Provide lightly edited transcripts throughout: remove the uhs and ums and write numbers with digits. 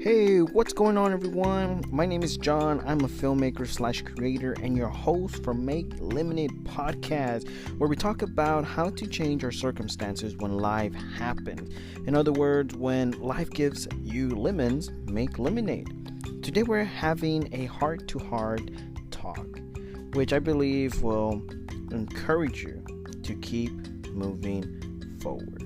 Hey, what's going on, everyone? My name is John. I'm a filmmaker slash creator and your host for Make Lemonade podcast, where we talk about how to change our circumstances when life happens. In other words, when life gives you lemons, make lemonade. Today we're having a heart-to-heart talk, which I believe will encourage you to keep moving forward.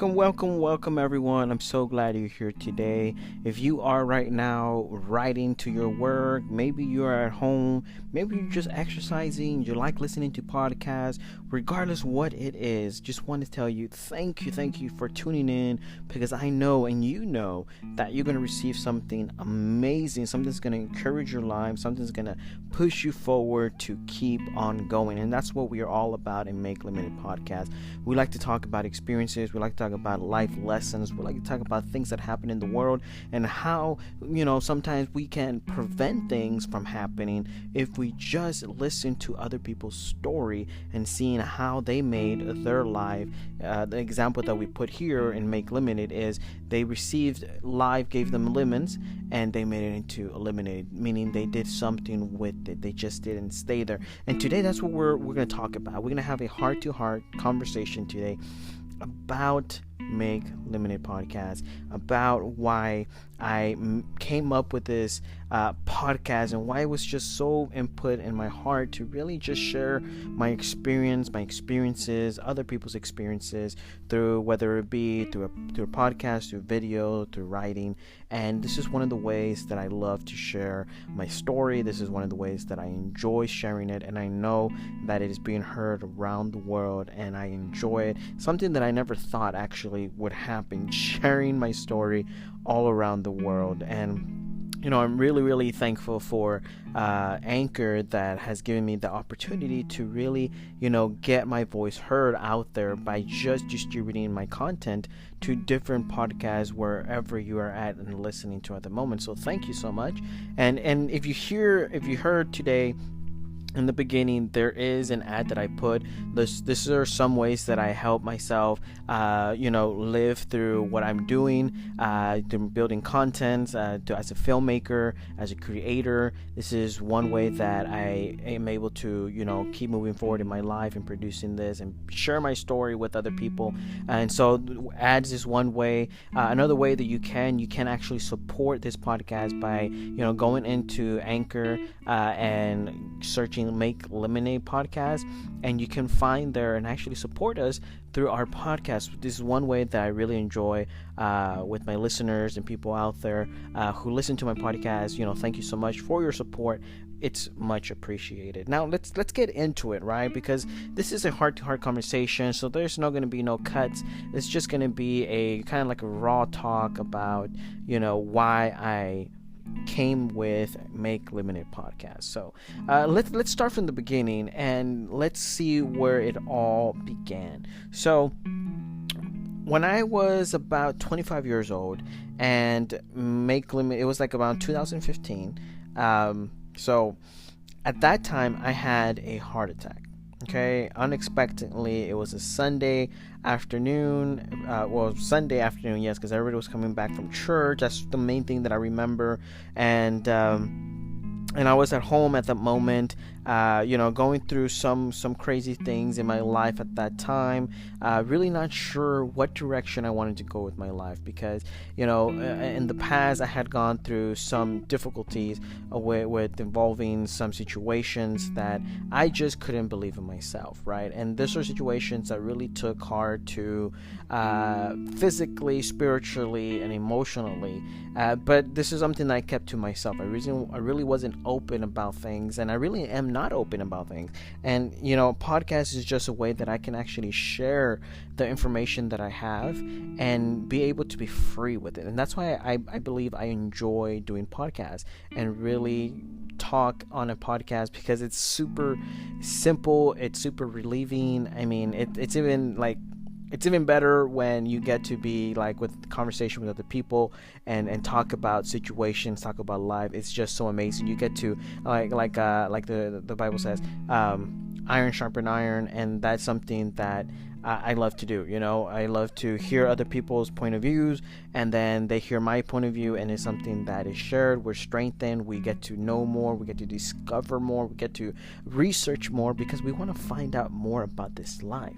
Welcome, everyone. I'm so glad you're here today. If you are right now riding to your work, maybe you're at home, maybe you're just exercising, you like listening to podcasts, regardless what it is, just want to tell you thank you for tuning in, because I know and you know that you're going to receive something amazing, something that's going to encourage your life, something that's going to push you forward to keep on going. And that's what we are all about in Make Limited Podcast. We like to talk about experiences, we like to talk about life lessons, we like to talk about things that happen in the world and how, sometimes we can prevent things from happening if we just listen to other people's story and seeing how they made their life. The example that we put here in Make Limited is they received, life gave them lemons and they made it into a lemonade, meaning they did something with it. They just didn't stay there. And today that's what we're going to talk about. We're going to have a heart-to-heart conversation today about Make Lemonade podcast, about why I came up with this podcast and why it was just so input in my heart to really just share my experiences, other people's experiences, through whether it be through a podcast, through video, through writing. And this is one of the ways that I love to share my story. This is one of the ways that I enjoy sharing it, and I know that it is being heard around the world, and I enjoy it. Something that I never thought actually would happen, sharing my story all around the world. And I'm really thankful for Anchor that has given me the opportunity to really, get my voice heard out there by just distributing my content to different podcasts wherever you are at and listening to at the moment. So thank you so much. And if you heard today, in the beginning, there is an ad that I put. This are some ways that I help myself, live through what I'm doing, building content, as a filmmaker, as a creator. This is one way that I am able to, keep moving forward in my life and producing this and share my story with other people. And so ads is one way. Another way that you can actually support this podcast by, going into Anchor and searching Make Lemonade podcast, and you can find there and actually support us through our podcast. This is one way that I really enjoy with my listeners and people out there who listen to my podcast. Thank you so much for your support. It's much appreciated. Now let's get into it, right? Because this is a heart-to-heart conversation, so there's not going to be no cuts. It's just going to be a kind of like a raw talk about why I came with Make Lemonade podcast. So let's start from the beginning and let's see where it all began. So when I was about 25 years old, and Make Lemonade, it was like around 2015. So at that time I had a heart attack. Okay, unexpectedly, it was a Sunday afternoon. Sunday afternoon, yes, because everybody was coming back from church. That's the main thing that I remember. And I was at home at that moment, going through some crazy things in my life at that time. Really not sure what direction I wanted to go with my life, because in the past I had gone through some difficulties with involving some situations that I just couldn't believe in myself, right? And these are situations that really took hard to physically, spiritually, and emotionally. But this is something that I kept to myself. I really wasn't open about things, and I really am not open about things. And podcast is just a way that I can actually share the information that I have and be able to be free with it. And that's why I believe I enjoy doing podcasts and really talk on a podcast, because it's super simple, it's super relieving. I mean, it's even like it's even better when you get to be like with conversation with other people and talk about situations, talk about life. It's just so amazing. You get to like the Bible says, iron sharpen iron, and that's something that I love to do. I love to hear other people's point of views, and then they hear my point of view, and it's something that is shared. We're strengthened. We get to know more. We get to discover more. We get to research more because we want to find out more about this life.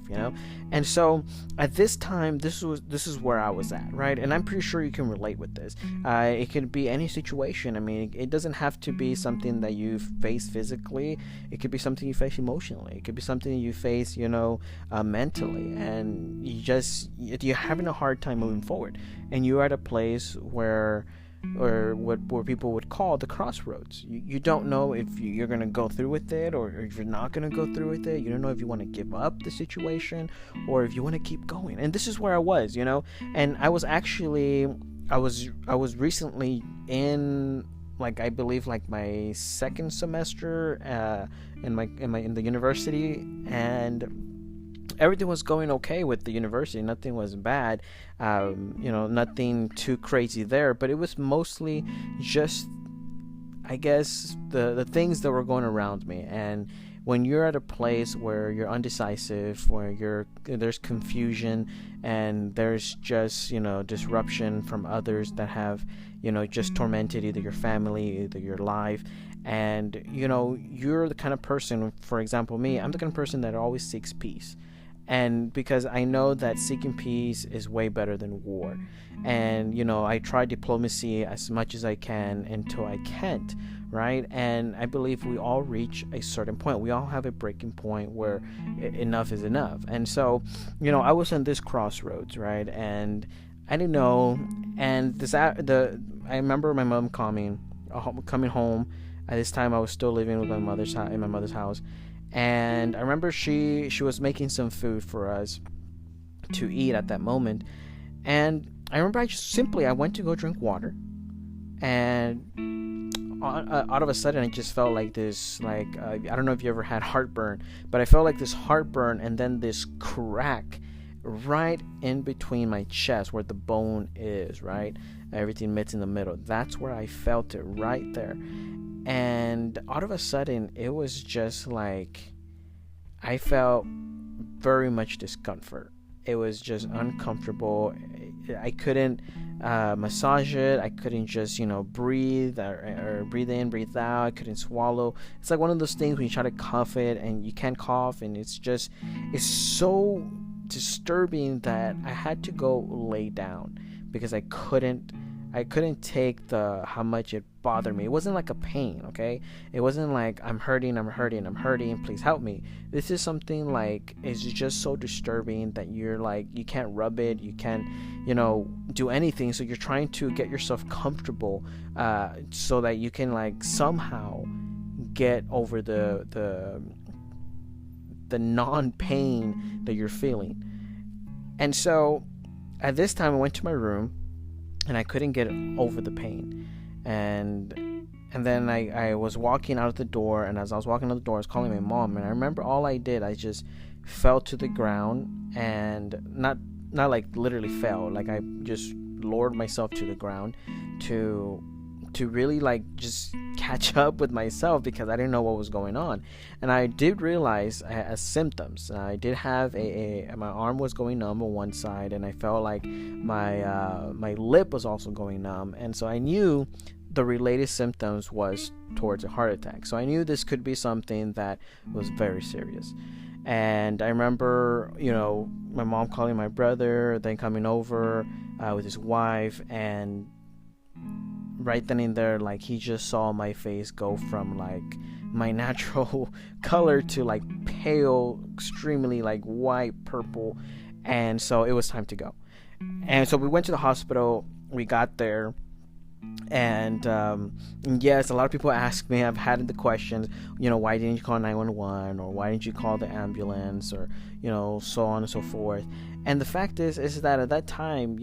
And so at this time, this is where I was at, right? And I'm pretty sure you can relate with this. It could be any situation. I mean, it doesn't have to be something that you face physically. It could be something you face emotionally. It could be something you face, mentally, and you're having a hard time moving forward, and you're at a place where what people would call the crossroads. You don't know if you're going to go through with it, or if you're not going to go through with it. You don't know if you want to give up the situation or if you want to keep going. And this is where I was, and I was recently in, like, I believe like my second semester in the university, and everything was going okay with the university. Nothing was bad, nothing too crazy there, but it was mostly just, I guess, the things that were going around me. And when you're at a place where you're undecisive, where there's confusion, and there's just, disruption from others that have, just tormented either your family, either your life, and, you're the kind of person, for example, me, I'm the kind of person that always seeks peace. And because I know that seeking peace is way better than war. And, I try diplomacy as much as I can until I can't, right? And I believe we all reach a certain point. We all have a breaking point where enough is enough. And so, I was on this crossroads, right? And I didn't know. And I remember my mom coming home. At this time, I was still living with in my mother's house. And I remember she was making some food for us to eat at that moment. And I remember I went to go drink water. And out of a sudden, I just felt like this, I don't know if you ever had heartburn, but I felt like this heartburn and then this crack right in between my chest where the bone is, right? Everything meets in the middle. That's where I felt it, right there. And out of a sudden, it was just like I felt very much discomfort. It was just uncomfortable. I couldn't massage it. I couldn't just, breathe or breathe in, breathe out. I couldn't swallow. It's like one of those things when you try to cough it and you can't cough, and it's so disturbing that I had to go lay down because I couldn't take how much it bothered me. It wasn't like a pain, okay? It wasn't like I'm hurting, please help me. This is something like, it's just so disturbing that you're like, you can't rub it, you can't, do anything. So you're trying to get yourself comfortable so that you can like somehow get over the non-pain that you're feeling. And so at this time I went to my room, and I couldn't get over the pain. And then I was walking out of the door, and as I was walking out the door, I was calling my mom. And I remember all I did, I just fell to the ground, and not like literally fell, like I just lowered myself to the ground to really like just catch up with myself, because I didn't know what was going on. And I did realize I had symptoms. I did have my arm was going numb on one side, and I felt like my lip was also going numb. And so I knew the related symptoms was towards a heart attack. So I knew this could be something that was very serious. And I remember, my mom calling my brother, then coming over with his wife, and right then and there, like, he just saw my face go from like my natural color to like pale, extremely like white, purple. And so it was time to go. And so we went to the hospital. We got there, and yes, a lot of people ask me, I've had the questions, why didn't you call 911, or why didn't you call the ambulance, or so on and so forth. And the fact is that at that time,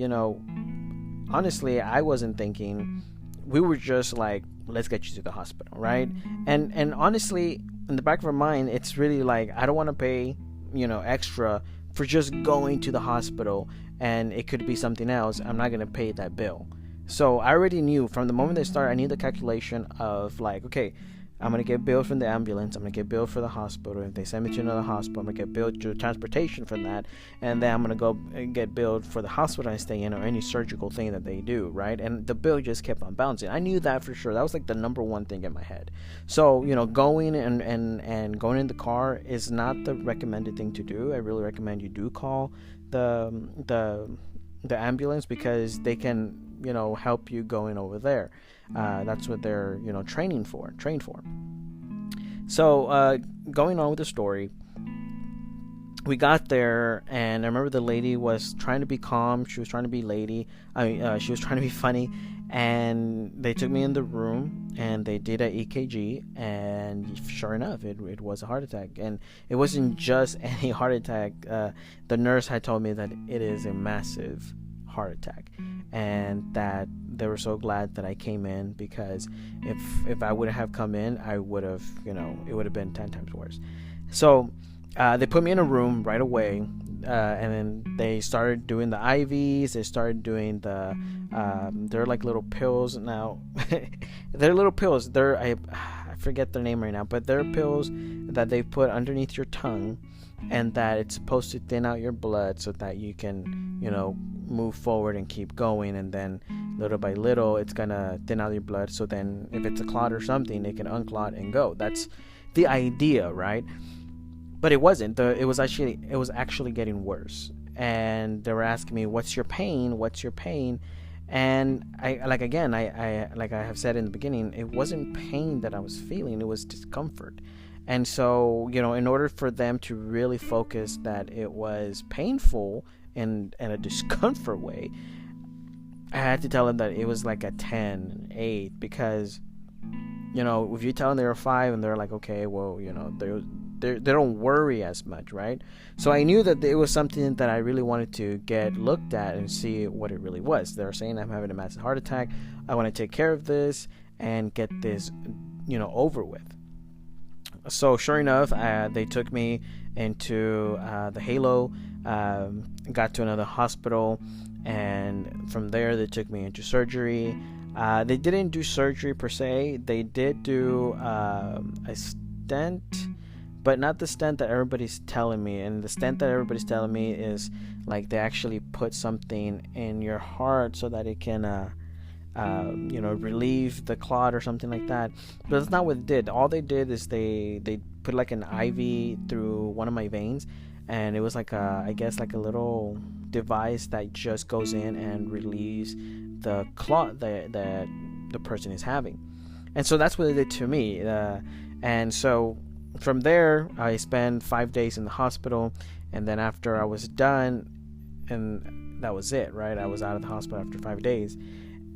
honestly, I wasn't thinking. We were just like, let's get you to the hospital, right? And honestly, in the back of our mind, it's really like, I don't want to pay, extra for just going to the hospital, and it could be something else. I'm not going to pay that bill. So I already knew from the moment they started, I knew the calculation of like, okay, I'm going to get billed from the ambulance. I'm going to get billed for the hospital. If they send me to another hospital, I'm going to get billed to transportation for that. And then I'm going to go and get billed for the hospital I stay in or any surgical thing that they do, right? And the bill just kept on bouncing. I knew that for sure. That was like the number one thing in my head. So, going and going in the car is not the recommended thing to do. I really recommend you do call the ambulance, because they can help you going over there. That's what they're trained for. So going on with the story, we got there, and I remember the lady was trying to be calm. She was trying to be she was trying to be funny, and they took me in the room and they did an EKG, and sure enough, it was a heart attack. And it wasn't just any heart attack. The nurse had told me that it is a massive heart attack, and that they were so glad that I came in, because if I would have come in, I would have, it would have been 10 times worse. So they put me in a room right away, and then they started doing the IVs. They started doing they're like little pills now. They're little pills. I forget their name right now, but they're pills that they put underneath your tongue, and that it's supposed to thin out your blood so that you can, move forward and keep going. And then little by little, it's gonna thin out your blood. So then if it's a clot or something, it can unclot and go. That's the idea, right? But it wasn't. It was actually getting worse. And they were asking me, "What's your pain? What's your pain?" And I have said in the beginning, it wasn't pain that I was feeling. It was discomfort. And so, in order for them to really focus that it was painful in a discomfort way, I had to tell them that it was like a 10, 8, because, if you tell them they're a 5 and they're like, okay, well, they don't worry as much, right? So I knew that it was something that I really wanted to get looked at and see what it really was. They're saying I'm having a massive heart attack. I want to take care of this and get this, over with. So sure enough, they took me into the Halo, got to another hospital, and from there they took me into surgery. They didn't do surgery per se. They did do a stent, but not the stent that everybody's telling me. And the stent that everybody's telling me is like they actually put something in your heart so that it can relieve the clot or something like that. But that's not what it did. All they did is they put like an IV through one of my veins, and it was like a little device that just goes in and relieves the clot that the person is having. And so that's what they did to me. And so from there, I spent 5 days in the hospital, and then after I was done, and that was it, right? I was out of the hospital after 5 days.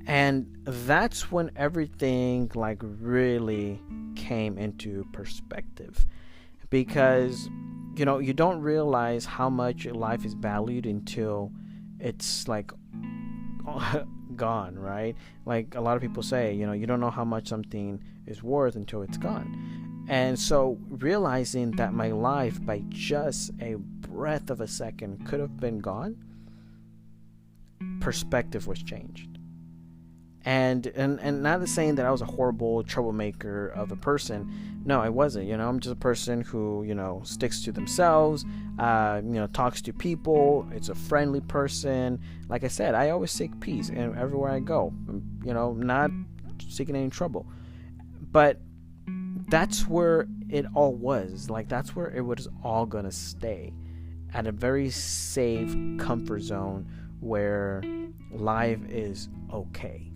And that's when everything like really came into perspective, because you don't realize how much life is valued until it's like gone, right? Like a lot of people say, you don't know how much something is worth until it's gone. And so realizing that my life by just a breath of a second could have been gone, perspective was changed. And not saying that I was a horrible troublemaker of a person. No, I wasn't. I'm just a person who, sticks to themselves, talks to people. It's a friendly person. Like I said, I always seek peace and everywhere I go, not seeking any trouble. But that's where it all was. Like, that's where it was all going to stay, at a very safe comfort zone where life is okay,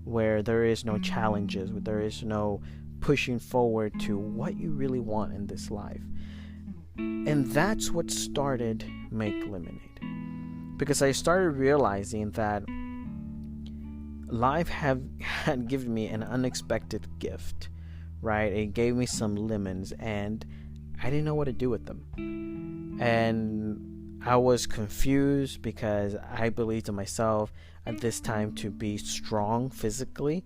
where there is no challenges, where there is no pushing forward to what you really want in this life. And that's what started Make Lemonade, because I started realizing that life had given me an unexpected gift, right? It gave me some lemons, and I didn't know what to do with them. And I was confused, because I believed in myself at this time to be strong physically,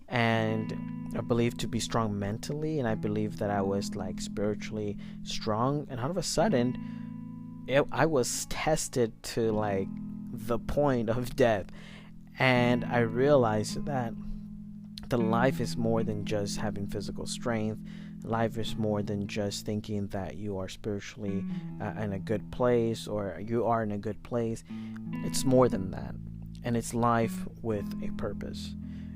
and I believed to be strong mentally, and I believed that I was like spiritually strong. And all of a sudden, I was tested to like the point of death, and I realized that the life is more than just having physical strength. Life is more than just thinking that you are spiritually in a good place, or you are in a good place. It's more than that, and it's life with a purpose,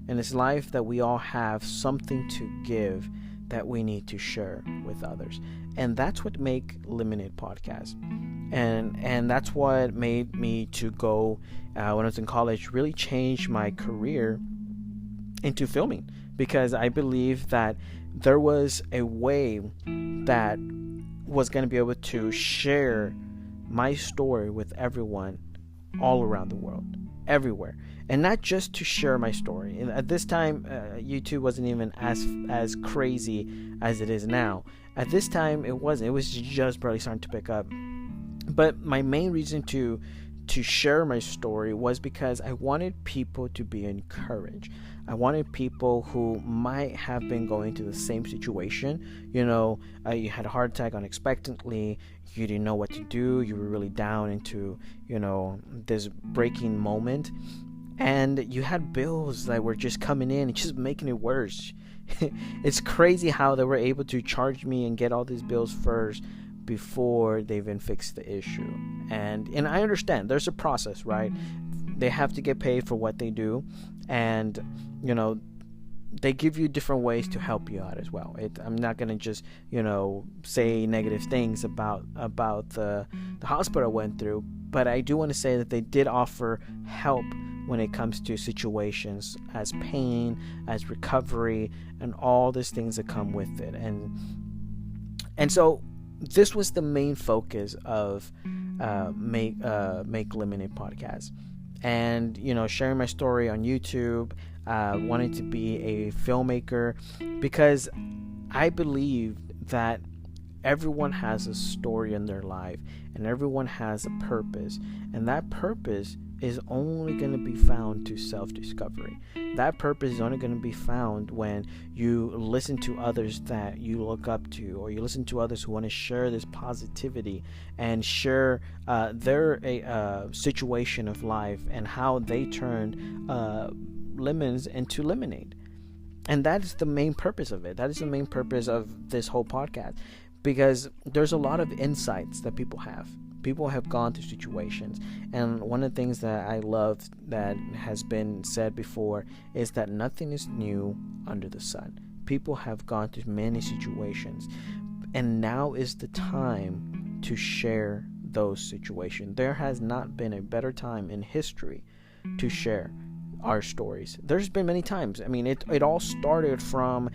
and it's life that we all have something to give that we need to share with others. And that's what make Limited Podcast, and that's what made me to go when I was in college, really change my career into filming, because I believe that there was a way that was going to be able to share my story with everyone all around the world, everywhere, and not just to share my story. And at this time, YouTube wasn't even as crazy as it is now. At this time, it wasn't. It was just barely starting to pick up. But my main reason to share my story was because I wanted people to be encouraged. I wanted people who might have been going through the same situation. You had a heart attack unexpectedly, you didn't know what to do, you were really down into, this breaking moment, and you had bills that were just coming in and just making it worse. It's crazy how they were able to charge me and get all these bills first before they even fix the issue. And I understand there's a process, right? They have to get paid for what they do, and they give you different ways to help you out as well. I'm not gonna just say negative things about the hospital I went through, but I do want to say that they did offer help when it comes to situations as pain, as recovery, and all these things that come with it. And so this was the main focus of make Limited Podcast, and sharing my story on YouTube, wanting to be a filmmaker, because I believe that everyone has a story in their life, and everyone has a purpose, and that purpose is only going to be found to self-discovery. That purpose is only going to be found when you listen to others that you look up to, or you listen to others who want to share this positivity and share their situation of life and how they turned lemons into lemonade. And that is the main purpose of it. That is the main purpose of this whole podcast, because there's a lot of insights that people have. People have gone through situations, and one of the things that I love that has been said before is that nothing is new under the sun. People have gone through many situations, and now is the time to share those situations. There has not been a better time in history to share our stories. There's been many times. I mean, it all started from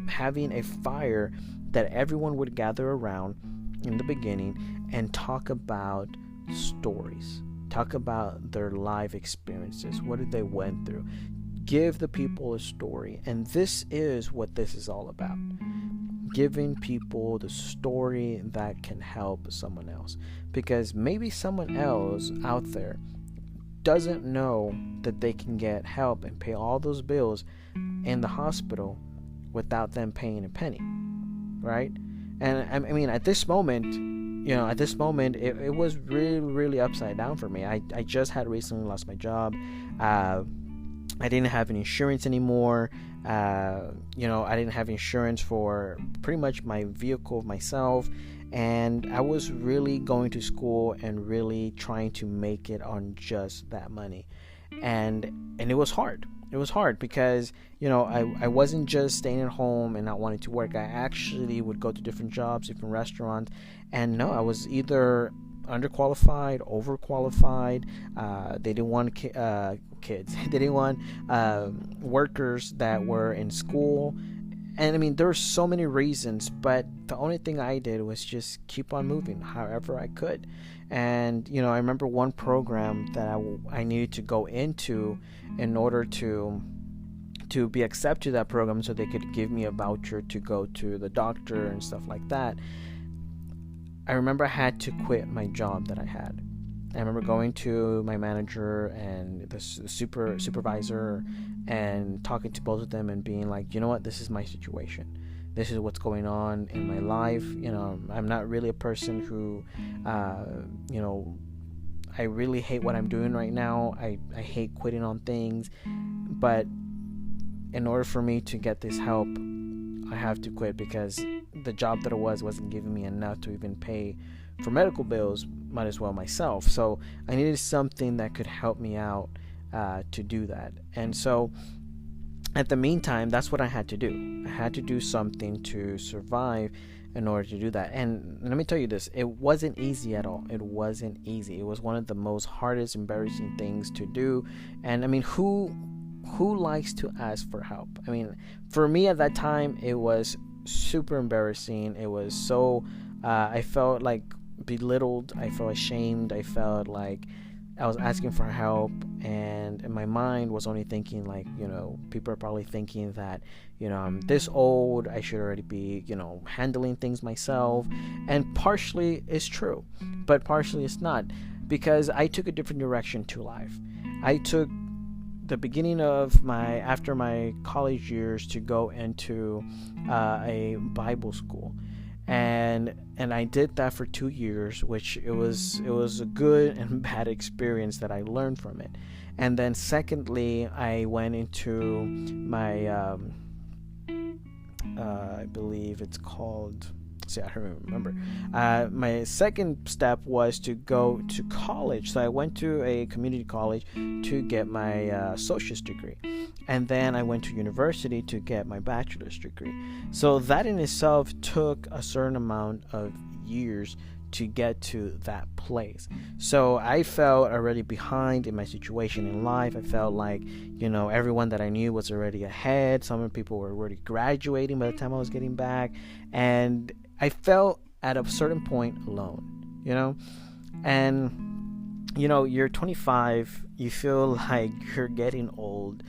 having a fire that everyone would gather around in the beginning and talk about stories, talk about their life experiences. What did they went through? Give the people a story. And this is what this is all about. Giving people the story that can help someone else. Because maybe someone else out there doesn't know that they can get help and pay all those bills in the hospital without them paying a penny, right? And I mean, at this moment, it was really, really upside down for me. I just had recently lost my job. I didn't have any insurance anymore. I didn't have insurance for pretty much my vehicle myself. And I was really going to school and really trying to make it on just that money. And it was hard. It was hard because, I wasn't just staying at home and not wanting to work. I actually would go to different jobs, different restaurants. And no, I was either underqualified, overqualified. They didn't want kids. They didn't want workers that were in school. And I mean, there were so many reasons, but the only thing I did was just keep on moving however I could. And, I remember one program that I needed to go into in order to be accepted to that program so they could give me a voucher to go to the doctor and stuff like that. I remember I had to quit my job that I had. I remember going to my manager and the supervisor and talking to both of them and being like, you know what, this is my situation. this is what's going on in my life. I'm not really a person who I really hate what I'm doing right now. I hate quitting on things, but in order for me to get this help, I have to quit, because the job that it wasn't giving me enough to even pay for medical bills, might as well myself. So I needed something that could help me out to do that. And so at the meantime, that's what I had to do. I had to do something to survive in order to do that. And let me tell you this, it wasn't easy at all. It wasn't easy. It was one of the most hardest, embarrassing things to do. And I mean, who likes to ask for help? I mean, for me at that time, it was super embarrassing. It was so I felt like belittled. I felt ashamed. I felt like I was asking for help, and in my mind was only thinking like, people are probably thinking that, I'm this old, I should already be, handling things myself. And partially it's true, but partially it's not, because I took a different direction to life. I took the beginning of after my college years to go into a Bible school. And I did that for 2 years, which it was a good and bad experience that I learned from it. And then secondly, I went into my I believe it's called, I don't remember. My second step was to go to college. So I went to a community college to get my associate's degree. And then I went to university to get my bachelor's degree. So that in itself took a certain amount of years to get to that place. So I felt already behind in my situation in life. I felt like, everyone that I knew was already ahead. Some people were already graduating by the time I was getting back. And I felt at a certain point alone, and, you're 25, you feel like you're getting old.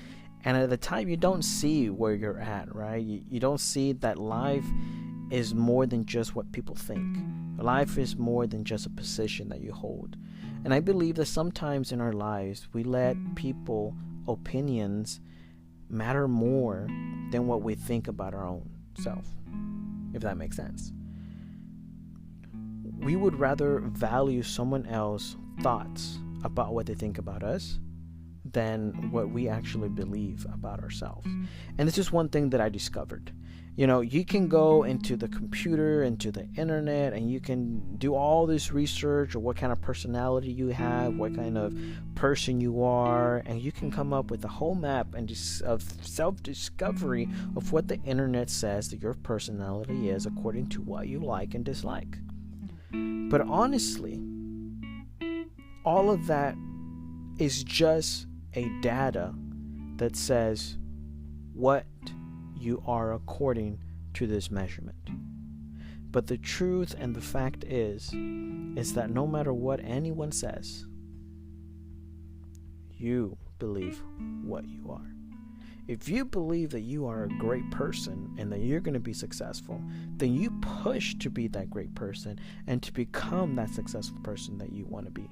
And at the time, you don't see where you're at, right? You don't see that life is more than just what people think. Life is more than just a position that you hold. And I believe that sometimes in our lives, we let people opinions matter more than what we think about our own self, if that makes sense. We would rather value someone else's thoughts about what they think about us than what we actually believe about ourselves. And this is one thing that I discovered. You can go into the computer, into the internet, and you can do all this research of what kind of personality you have, what kind of person you are, and you can come up with a whole map and of self-discovery of what the internet says that your personality is according to what you like and dislike. But honestly, all of that is just a data that says what you are according to this measurement. But the truth and the fact is that no matter what anyone says, you believe what you are. If you believe that you are a great person and that you're going to be successful, then you push to be that great person and to become that successful person that you want to be.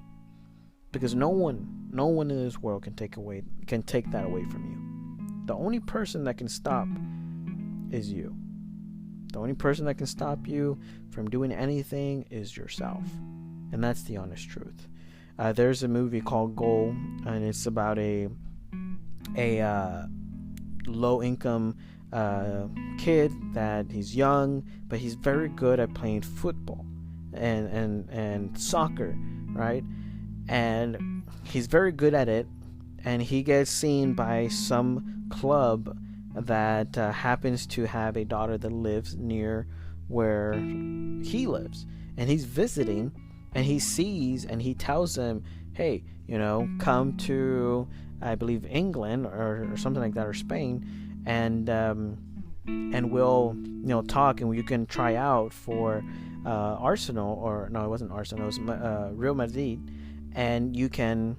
Because no one in this world can take that away from you. The only person that can stop is you. The only person that can stop you from doing anything is yourself. And that's the honest truth. There's a movie called Goal, and it's about a low-income kid that he's young, but he's very good at playing football and soccer, right? And he's very good at it, and he gets seen by some club that happens to have a daughter that lives near where he lives, and he's visiting, and he sees and he tells them, hey, come to, I believe, England or something like that, or Spain, and we'll talk, and you can try out for Arsenal, or no, it wasn't Arsenal, it was Real Madrid, and you can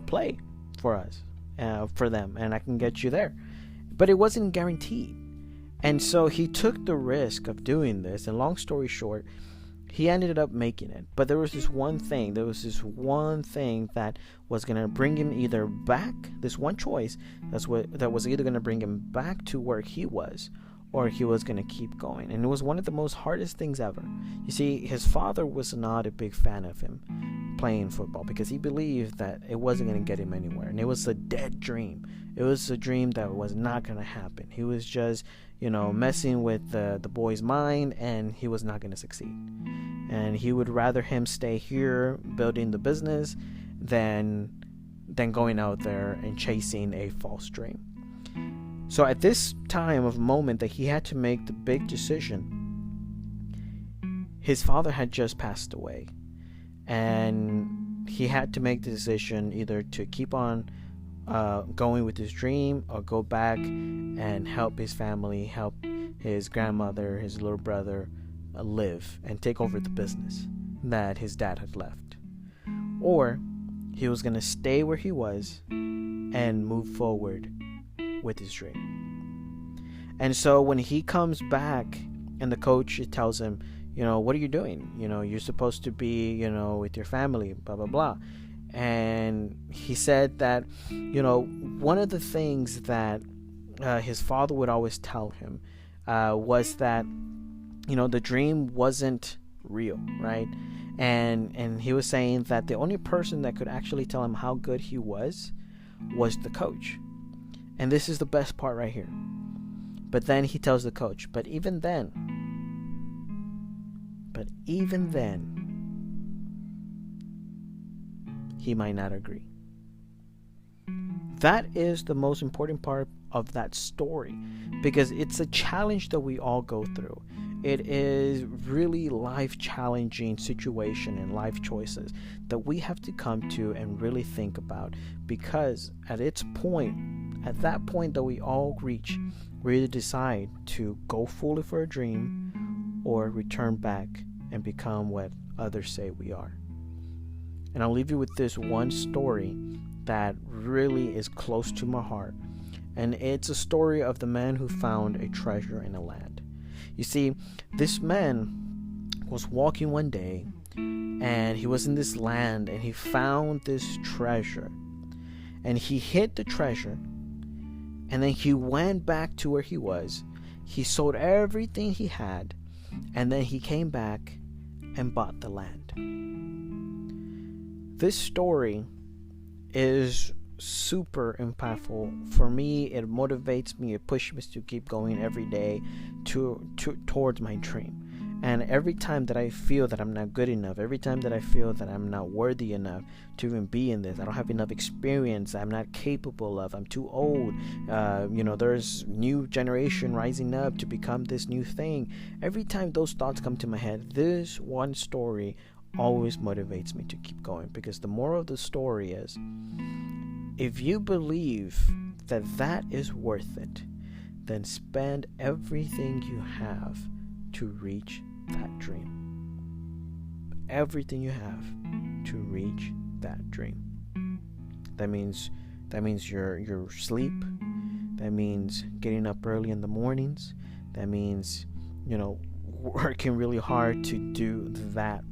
play for us, for them, and I can get you there. But it wasn't guaranteed. And so he took the risk of doing this, and long story short, he ended up making it. But there was this one thing that was going to bring him either back, this one choice that was either going to bring him back to where he was, or he was going to keep going. And it was one of the most hardest things ever. You see, his father was not a big fan of him playing football because he believed that it wasn't going to get him anywhere, and it was a dead dream. It was a dream that was not going to happen. He was just, messing with the boy's mind, and he was not going to succeed. And he would rather him stay here building the business than going out there and chasing a false dream. So at this time of moment that he had to make the big decision, his father had just passed away, and he had to make the decision either to keep on going with his dream or go back and help his family, help his grandmother, his little brother live and take over the business that his dad had left. Or he was going to stay where he was and move forward with his dream. And so when he comes back and the coach tells him, what are you doing? You're supposed to be, with your family, blah, blah, blah. And he said that, one of the things that his father would always tell him was that, the dream wasn't real, right? And he was saying that the only person that could actually tell him how good he was the coach. And this is the best part right here. But then he tells the coach, but even then, he might not agree. That is the most important part of that story, because it's a challenge that we all go through. It is really life challenging situation and life choices that we have to come to and really think about, because at that point that we all reach, we either decide to go fully for a dream or return back and become what others say we are. And I'll leave you with this one story that really is close to my heart. And it's a story of the man who found a treasure in a land. You see, this man was walking one day, and he was in this land, and he found this treasure. And he hid the treasure, and then he went back to where he was. He sold everything he had, and then he came back and bought the land. This story is super impactful for me. It motivates me, it pushes me to keep going every day towards my dream. And every time that I feel that I'm not good enough, every time that I feel that I'm not worthy enough to even be in this, I don't have enough experience, I'm not capable of, I'm too old, there's new generation rising up to become this new thing. Every time those thoughts come to my head, this one story always motivates me to keep going, because the moral of the story is, if you believe that is worth it, then spend everything you have to reach that dream. Everything you have to reach that dream. That means your sleep. That means getting up early in the mornings. That means, working really hard to do that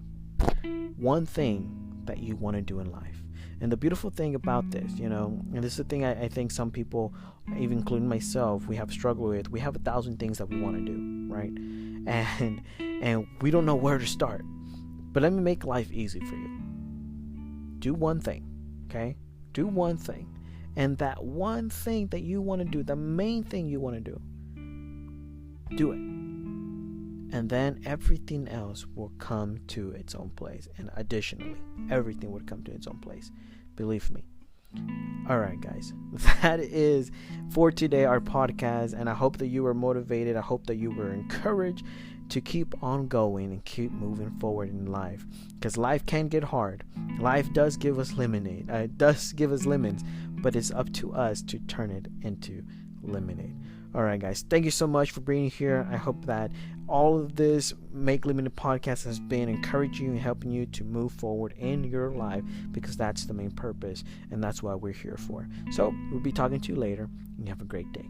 one thing that you want to do in life. And the beautiful thing about this, and this is the thing I think some people, even including myself, we have struggled with. We have 1,000 things that we want to do, right? And we don't know where to start. But let me make life easy for you. Do one thing, okay? Do one thing. And that one thing that you want to do, the main thing you want to do it. And then everything else will come to its own place. And additionally, everything would come to its own place. Believe me. Alright, guys. That is for today, our podcast. And I hope that you were motivated. I hope that you were encouraged to keep on going and keep moving forward in life. Because life can get hard. Life does give us lemonade. It does give us lemons. But it's up to us to turn it into lemonade. Alright, guys, thank you so much for being here. I hope that all of this Make Limited podcast has been encouraging you and helping you to move forward in your life, because that's the main purpose and that's what we're here for. So we'll be talking to you later, and you have a great day.